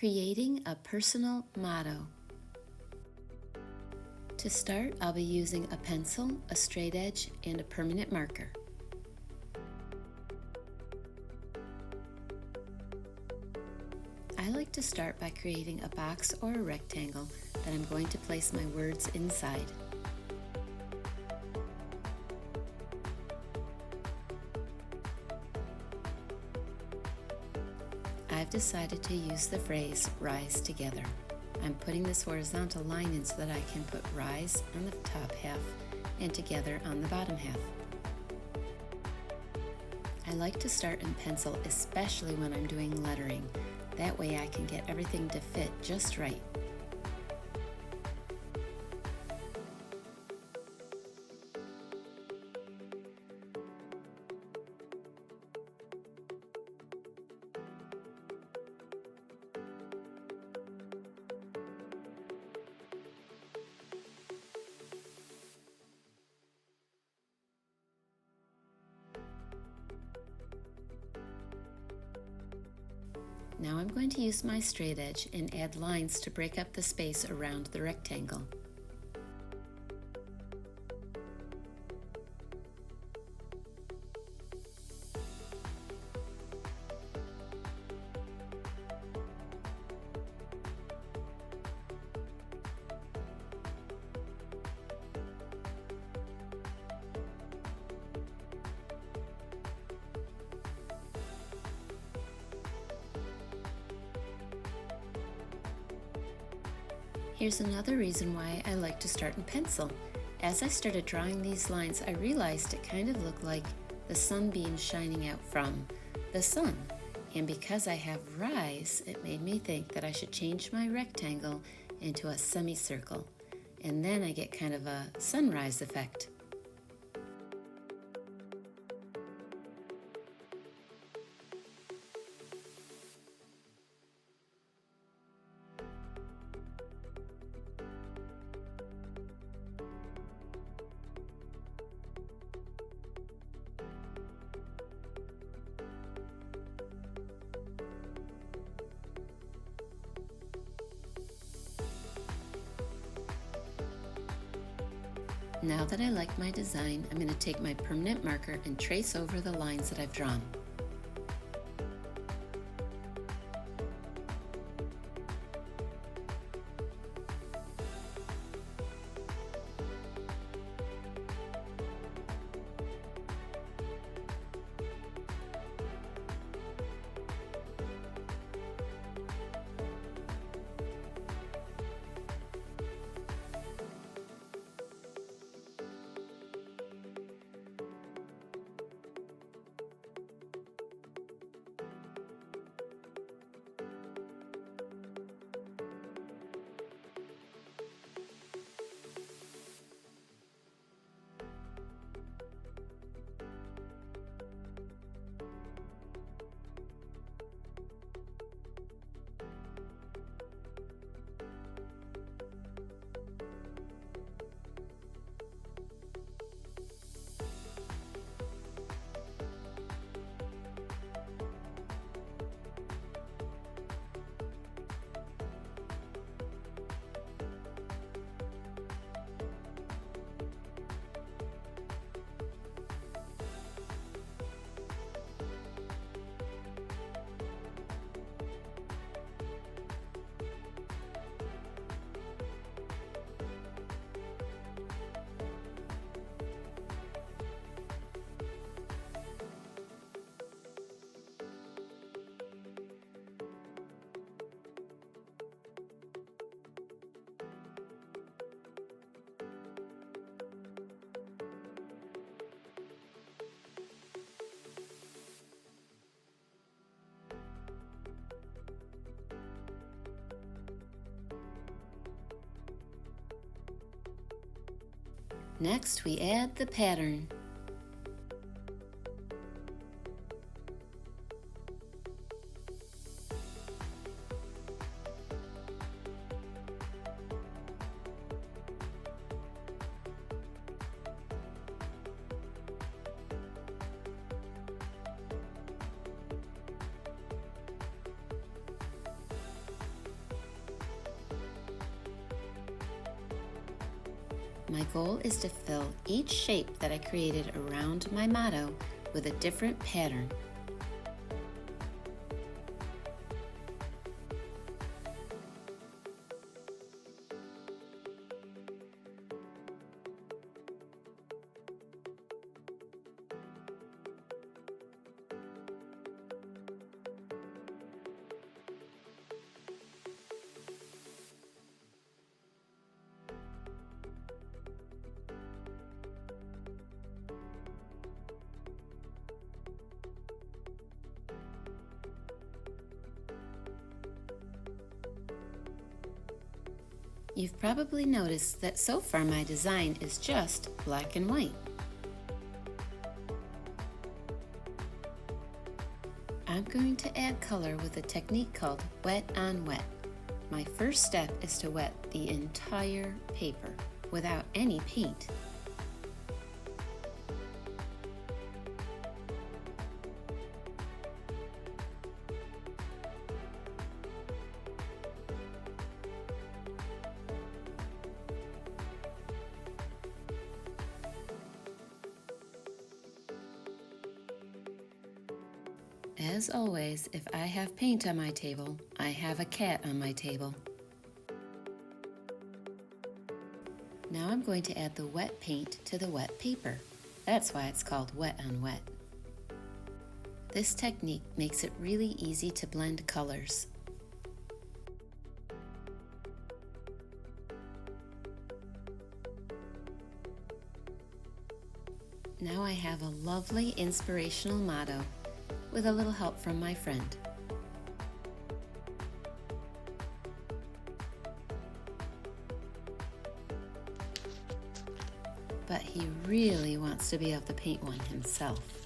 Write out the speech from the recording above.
Creating a personal motto. To start, I'll be using a pencil, a straight edge, and a permanent marker. I like to start by creating a box or a rectangle that I'm going to place my words inside. I've decided to use the phrase "rise together." I'm putting this horizontal line in so that I can put "rise" on the top half and "together" on the bottom half. I like to start in pencil, especially when I'm doing lettering. That way I can get everything to fit just right. Now I'm going to use my straight edge and add lines to break up the space around the rectangle. Here's another reason why I like to start in pencil. As I started drawing these lines, I realized it kind of looked like the sunbeam shining out from the sun. And because I have rise, it made me think that I should change my rectangle into a semicircle. And then I get kind of a sunrise effect. Now that I like my design, I'm going to take my permanent marker and trace over the lines that I've drawn. Next, we add the pattern. My goal is to fill each shape that I created around my motto with a different pattern. You've probably noticed that so far my design is just black and white. I'm going to add color with a technique called wet on wet. My first step is to wet the entire paper without any paint. As always, if I have paint on my table, I have a cat on my table. Now I'm going to add the wet paint to the wet paper. That's why it's called wet on wet. This technique makes it really easy to blend colors. Now I have a lovely inspirational motto with a little help from my friend. But he really wants to be able to paint one himself.